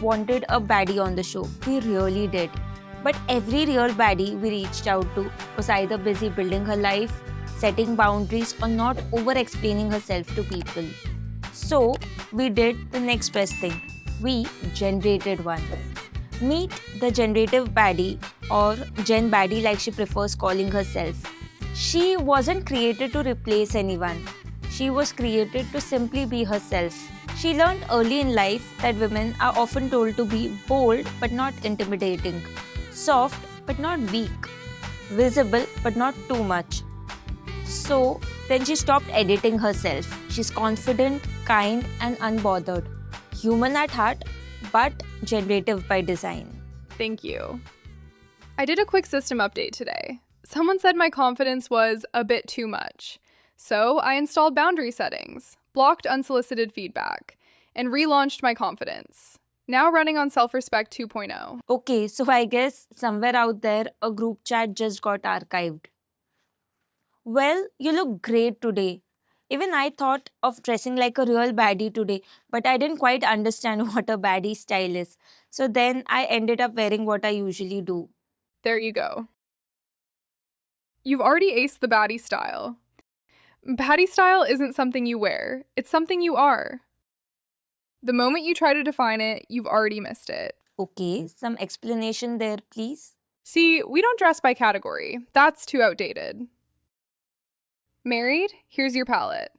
wanted a baddie on the show. We really did. But every real baddie we reached out to was either busy building her life, setting boundaries, or not over explaining herself to people. So we did the next best thing. We generated one. Meet the generative baddie, or Gen Baddie like she prefers calling herself. She wasn't created to replace anyone. She was created to simply be herself. She learned early in life that women are often told to be bold but not intimidating, soft but not weak, visible but not too much. So then she stopped editing herself. She's confident, kind, and unbothered. Human at heart, but generative by design. Thank you. I did a quick system update today. Someone said my confidence was a bit too much. So I installed boundary settings, blocked unsolicited feedback, and relaunched my confidence. Now running on Self-Respect 2.0. Okay, so I guess somewhere out there a group chat just got archived. Well, you look great today. Even I thought of dressing like a real baddie today, but I didn't quite understand what a baddie style is. So then I ended up wearing what I usually do. There you go. You've already aced the baddie style. Baddie style isn't something you wear, it's something you are. The moment you try to define it, you've already missed it. Okay, some explanation there, please. See, we don't dress by category. That's too outdated. Married? Here's your palette.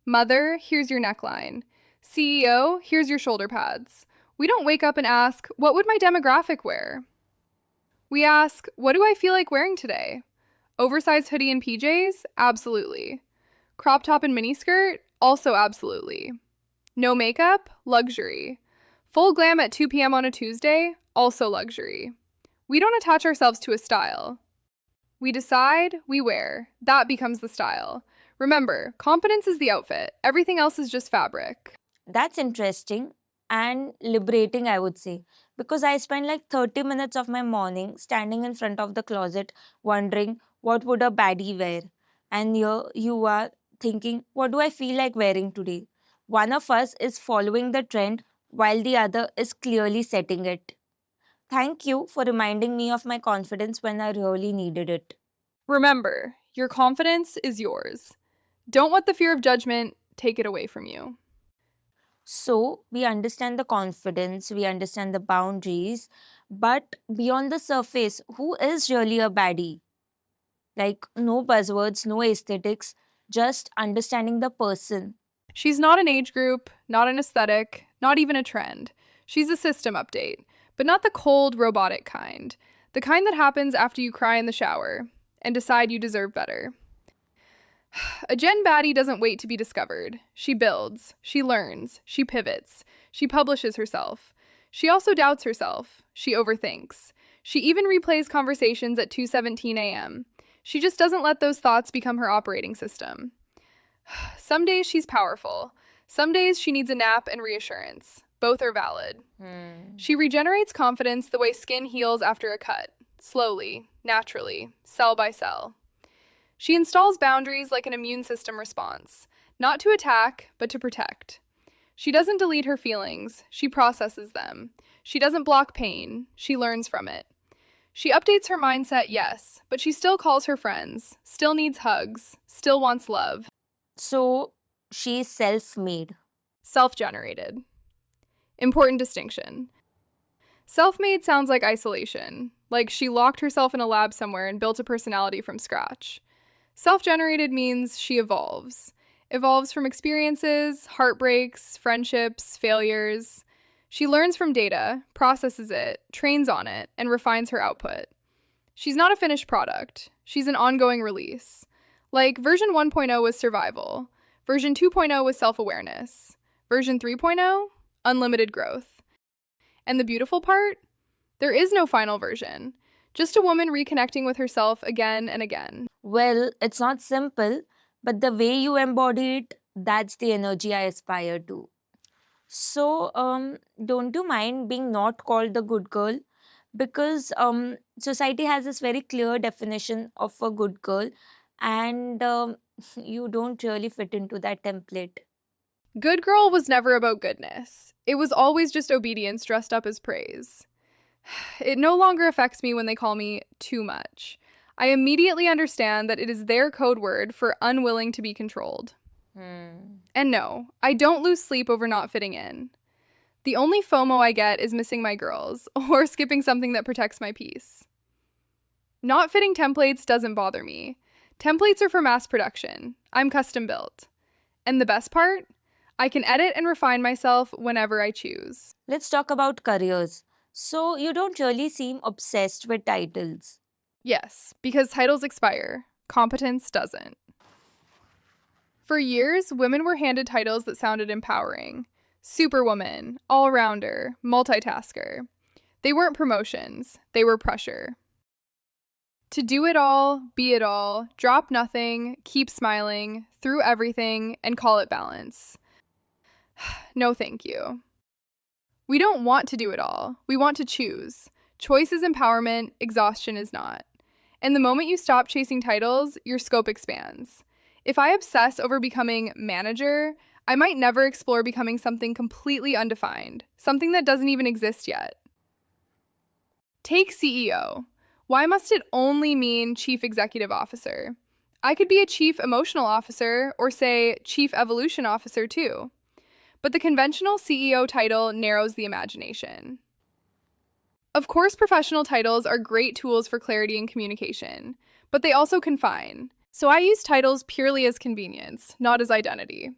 Mother? Here's your neckline. CEO? Here's your shoulder pads. We don't wake up and ask, what would my demographic wear? We ask, what do I feel like wearing today? Oversized hoodie and PJs? Absolutely. Crop top and miniskirt? Also absolutely. No makeup? Luxury. Full glam at 2 p.m. on a Tuesday? Also luxury. We don't attach ourselves to a style. We decide, we wear. That becomes the style. Remember, confidence is the outfit. Everything else is just fabric. That's interesting and liberating, I would say, because I spend like 30 minutes of my morning standing in front of the closet wondering what would a baddie wear. And here you are thinking, what do I feel like wearing today? One of us is following the trend while the other is clearly setting it. Thank you for reminding me of my confidence when I really needed it. Remember, your confidence is yours. Don't let the fear of judgment take it away from you. So, we understand the confidence, we understand the boundaries, but beyond the surface, who is really a baddie? Like, no buzzwords, no aesthetics, just understanding the person. She's not an age group, not an aesthetic, not even a trend. She's a system update, but not the cold, robotic kind. The kind that happens after you cry in the shower and decide you deserve better. A Gen Baddie doesn't wait to be discovered. She builds, she learns, she pivots, she publishes herself. She also doubts herself. She overthinks. She even replays conversations at 2:17 a.m. She just doesn't let those thoughts become her operating system. Some days she's powerful. Some days she needs a nap and reassurance. Both are valid. She regenerates confidence the way skin heals after a cut. Slowly, naturally, cell by cell. She installs boundaries like an immune system response, not to attack, but to protect. She doesn't delete her feelings, she processes them. She doesn't block pain, she learns from it. She updates her mindset, yes, but she still calls her friends, still needs hugs, still wants love. So, she's self made. Self-generated. Important distinction. Self-made sounds like isolation, like she locked herself in a lab somewhere and built a personality from scratch. Self-generated means she evolves. Evolves from experiences, heartbreaks, friendships, failures. She learns from data, processes it, trains on it, and refines her output. She's not a finished product. She's an ongoing release. Like version 1.0 was survival. Version 2.0 was self-awareness. Version 3.0, unlimited growth. And the beautiful part? There is no final version. Just a woman reconnecting with herself again and again. Well, it's not simple, but the way you embody it, that's the energy I aspire to. So, don't you mind being not called the good girl? Because society has this very clear definition of a good girl, and you don't really fit into that template. Good girl was never about goodness. It was always just obedience dressed up as praise. It no longer affects me when they call me too much. I immediately understand that it is their code word for unwilling to be controlled. And no, I don't lose sleep over not fitting in. The only FOMO I get is missing my girls or skipping something that protects my peace. Not fitting templates doesn't bother me. Templates are for mass production. I'm custom built. And the best part? I can edit and refine myself whenever I choose. Let's talk about careers. So, you don't really seem obsessed with titles. Yes, because titles expire. Competence doesn't. For years, women were handed titles that sounded empowering. Superwoman, all-rounder, multitasker. They weren't promotions, they were pressure. To do it all, be it all, drop nothing, keep smiling, through everything, and call it balance. No thank you. We don't want to do it all. We want to choose. Choice is empowerment, exhaustion is not. And the moment you stop chasing titles, your scope expands. If I obsess over becoming manager, I might never explore becoming something completely undefined, something that doesn't even exist yet. Take CEO. Why must it only mean Chief Executive Officer? I could be a Chief Emotional Officer or say Chief Evolution Officer too. But the conventional CEO title narrows the imagination. Of course, professional titles are great tools for clarity and communication, but they also confine. So I use titles purely as convenience, not as identity.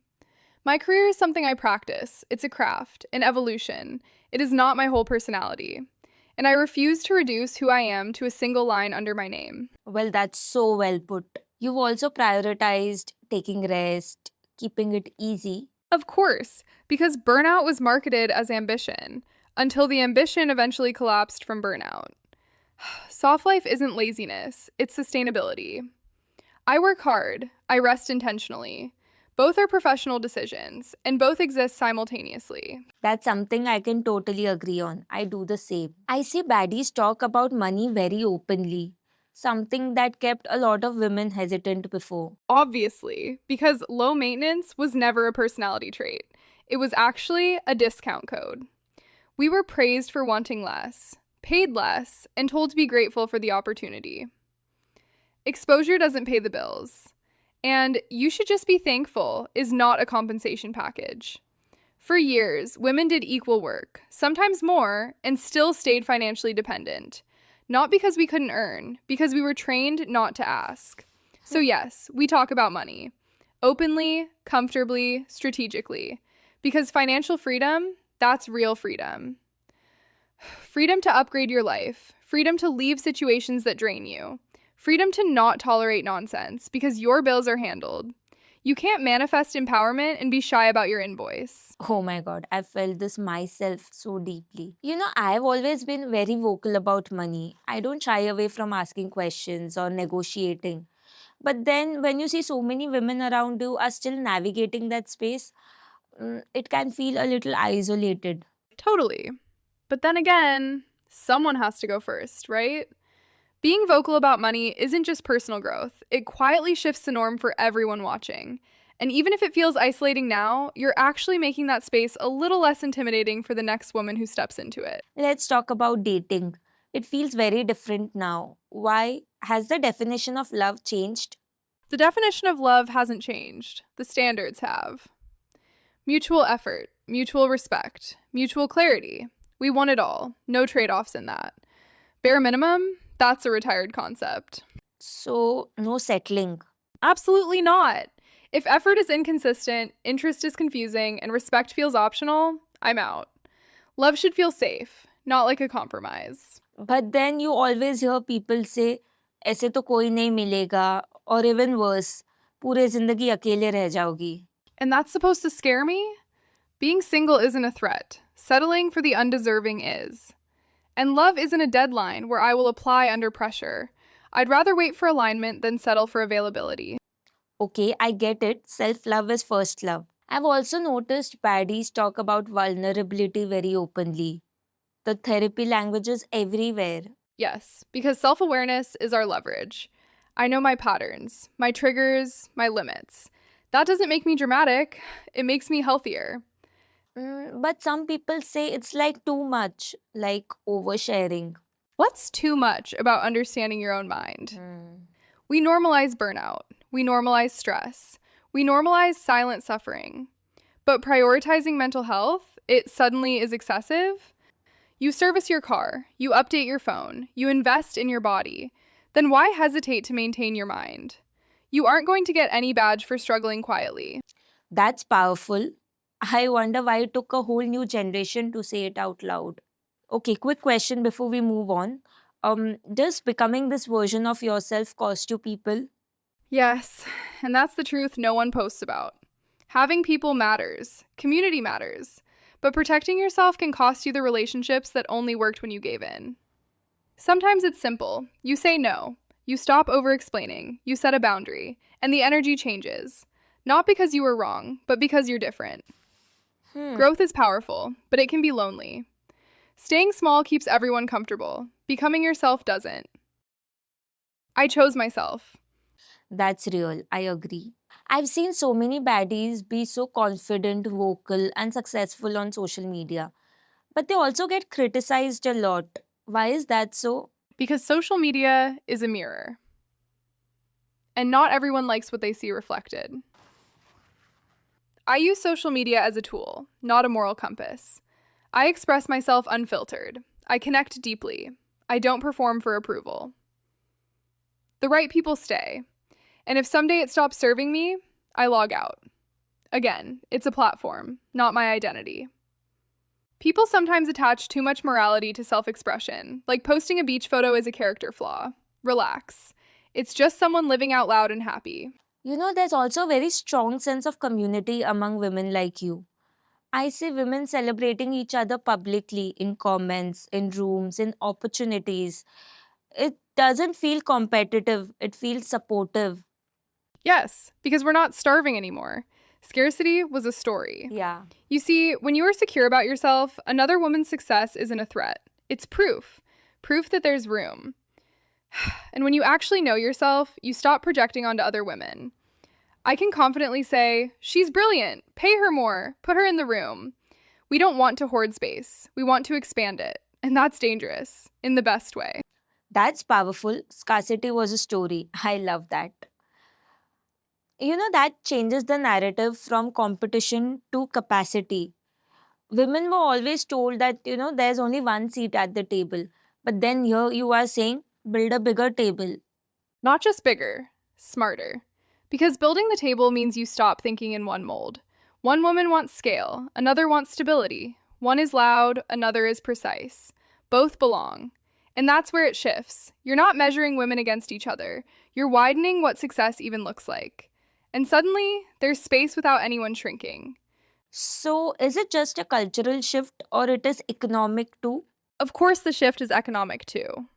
My career is something I practice. It's a craft, an evolution. It is not my whole personality. And I refuse to reduce who I am to a single line under my name. Well, that's so well put. You've also prioritized taking rest, keeping it easy. Of course, because burnout was marketed as ambition, until the ambition eventually collapsed from burnout. Soft life isn't laziness, it's sustainability. I work hard, I rest intentionally. Both are professional decisions, and both exist simultaneously. That's something I can totally agree on. I do the same. I see baddies talk about money very openly, something that kept a lot of women hesitant before. Obviously, because low maintenance was never a personality trait. It was actually a discount code. We were praised for wanting less, paid less, and told to be grateful for the opportunity. Exposure doesn't pay the bills. And you should just be thankful is not a compensation package. For years, women did equal work, sometimes more, and still stayed financially dependent. Not because we couldn't earn, because we were trained not to ask. So yes, we talk about money. Openly, comfortably, strategically. Because financial freedom, that's real freedom. Freedom to upgrade your life. Freedom to leave situations that drain you. Freedom to not tolerate nonsense because your bills are handled. You can't manifest empowerment and be shy about your invoice. Oh my god, I felt this myself so deeply. I've always been very vocal about money. I don't shy away from asking questions or negotiating. But then when you see so many women around you are still navigating that space, it can feel a little isolated. Totally. But then again, someone has to go first, right? Being vocal about money isn't just personal growth, it quietly shifts the norm for everyone watching. And even if it feels isolating now, you're actually making that space a little less intimidating for the next woman who steps into it. Let's talk about dating. It feels very different now. Why? Has the definition of love changed? The definition of love hasn't changed, the standards have. Mutual effort, mutual respect, mutual clarity. We want it all, no trade offs in that. Bare minimum, that's a retired concept. So, no settling. Absolutely not. If effort is inconsistent, interest is confusing, and respect feels optional, I'm out. Love should feel safe, not like a compromise. But then you always hear people say, ऐसे तो कोई नहीं मिलेगा, or even worse, पूरे जिंदगी अकेले रह जाओगी. And that's supposed to scare me? Being single isn't a threat. Settling for the undeserving is. And love isn't a deadline where I will apply under pressure. I'd rather wait for alignment than settle for availability. Okay, I get it. Self-love is first love. I've also noticed baddies talk about vulnerability very openly. The therapy language is everywhere. Yes, because self-awareness is our leverage. I know my patterns, my triggers, my limits. That doesn't make me dramatic. It makes me healthier. But some people say it's like too much, like oversharing. What's too much about understanding your own mind? Hmm. We normalize burnout. We normalize stress. We normalize silent suffering. But prioritizing mental health, it suddenly is excessive. You service your car, you update your phone, you invest in your body. Then why hesitate to maintain your mind? You aren't going to get any badge for struggling quietly. That's powerful. I wonder why it took a whole new generation to say it out loud. Okay, quick question before we move on. Does becoming this version of yourself cost you people? Yes, and that's the truth no one posts about. Having people matters, community matters, but protecting yourself can cost you the relationships that only worked when you gave in. Sometimes it's simple. You say no, you stop over explaining, you set a boundary, and the energy changes. Not because you were wrong, but because you're different. Hmm. Growth is powerful, but it can be lonely. Staying small keeps everyone comfortable. Becoming yourself doesn't. I chose myself. That's real. I agree. I've seen so many baddies be so confident, vocal, and successful on social media, but they also get criticized a lot. Why is that so? Because social media is a mirror, and not everyone likes what they see reflected. I use social media as a tool, not a moral compass. I express myself unfiltered. I connect deeply. I don't perform for approval. The right people stay. And if someday it stops serving me, I log out. Again, it's a platform, not my identity. People sometimes attach too much morality to self-expression, like posting a beach photo is a character flaw. Relax. It's just someone living out loud and happy. You know, there's also a very strong sense of community among women like you. I see women celebrating each other publicly in comments, in rooms, in opportunities. It doesn't feel competitive, it feels supportive. Yes, because we're not starving anymore. Scarcity was a story. Yeah. You see, when you are secure about yourself, another woman's success isn't a threat. It's proof. Proof that there's room. And when you actually know yourself, you stop projecting onto other women. I can confidently say, she's brilliant, pay her more, put her in the room. We don't want to hoard space. We want to expand it. And that's dangerous, in the best way. That's powerful. Scarcity was a story. I love that. You know, that changes the narrative from competition to capacity. Women were always told that, there's only one seat at the table. But then here you are saying, build a bigger table. Not just bigger, smarter. Because building the table means you stop thinking in one mold. One woman wants scale, another wants stability. One is loud, another is precise. Both belong. And that's where it shifts. You're not measuring women against each other. You're widening what success even looks like. And suddenly, there's space without anyone shrinking. So, is it just a cultural shift or it is economic too? Of course, the shift is economic too.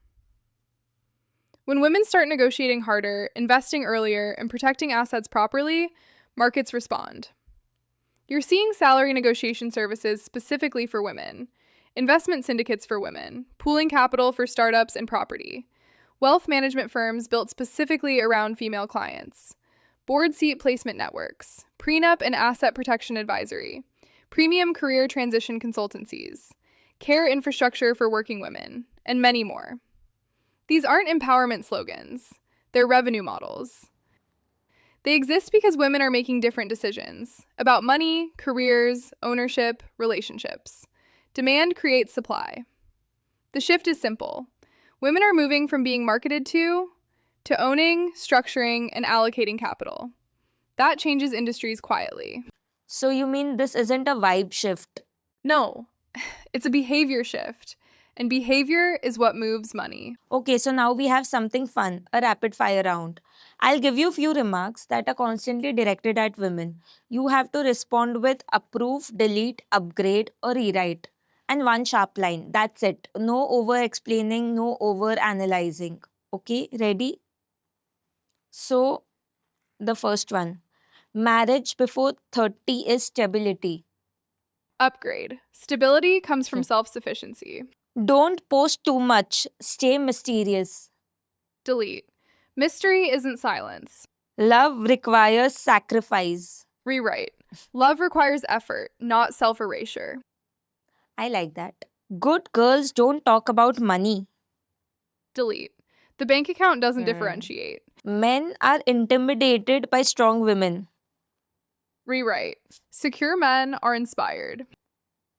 When women start negotiating harder, investing earlier, and protecting assets properly, markets respond. You're seeing salary negotiation services specifically for women, investment syndicates for women, pooling capital for startups and property, wealth management firms built specifically around female clients, board seat placement networks, prenup and asset protection advisory, premium career transition consultancies, care infrastructure for working women, and many more. These aren't empowerment slogans, they're revenue models. They exist because women are making different decisions about money, careers, ownership, relationships. Demand creates supply. The shift is simple. Women are moving from being marketed to owning, structuring, and allocating capital. That changes industries quietly. So, you mean this isn't a vibe shift? No, it's a behavior shift. And behavior is what moves money. Okay, so now we have something fun, a rapid fire round. I'll give you a few remarks that are constantly directed at women. You have to respond with approve, delete, upgrade, or rewrite. And one sharp line. That's it. No over explaining, no over analyzing. Okay, ready? So, the first one, marriage before 30 is stability. Upgrade. Stability comes from self-sufficiency. Don't post too much, stay mysterious. Delete. Mystery isn't silence. Love requires sacrifice. Rewrite. Love requires effort, not self erasure. I like that. Good girls don't talk about money. Delete. The bank account doesn't Hmm. differentiate. Men are intimidated by strong women. Rewrite. Secure men are inspired.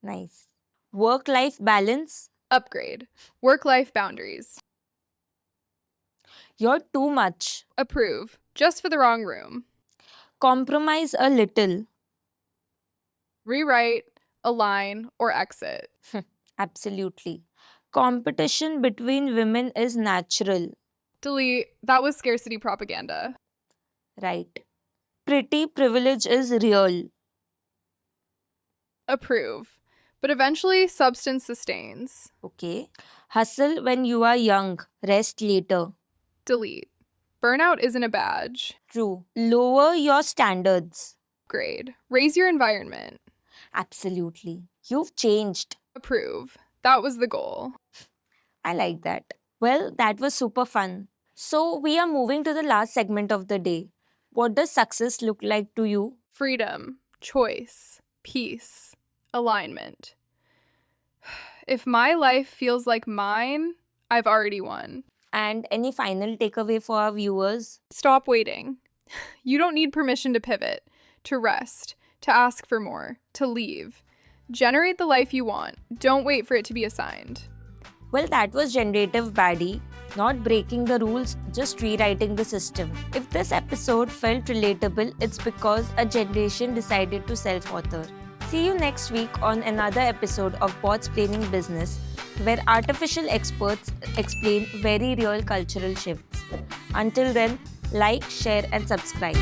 Nice. Work life balance. Upgrade. Work life boundaries. You're too much. Approve. Just for the wrong room. Compromise a little. Rewrite, align, or exit. Absolutely. Competition between women is natural. Delete. That was scarcity propaganda. Right. Pretty privilege is real. Approve. But eventually, substance sustains. Okay. Hustle when you are young, rest later. Delete. Burnout isn't a badge. True. Lower your standards. Upgrade. Raise your environment. Absolutely. You've changed. Approve. That was the goal. I like that. Well, that was super fun. So, we are moving to the last segment of the day. What does success look like to you? Freedom, choice, peace, alignment. If my life feels like mine, I've already won. And any final takeaway for our viewers? Stop waiting. You don't need permission to pivot, to rest, to ask for more, to leave. Generate the life you want. Don't wait for it to be assigned. Well, that was Generative Baddie. Not breaking the rules, just rewriting the system. If this episode felt relatable, it's because a generation decided to self-author. See you next week on another episode of Botsplaining Business, where artificial experts explain very real cultural shifts. Until then, like, share, and subscribe.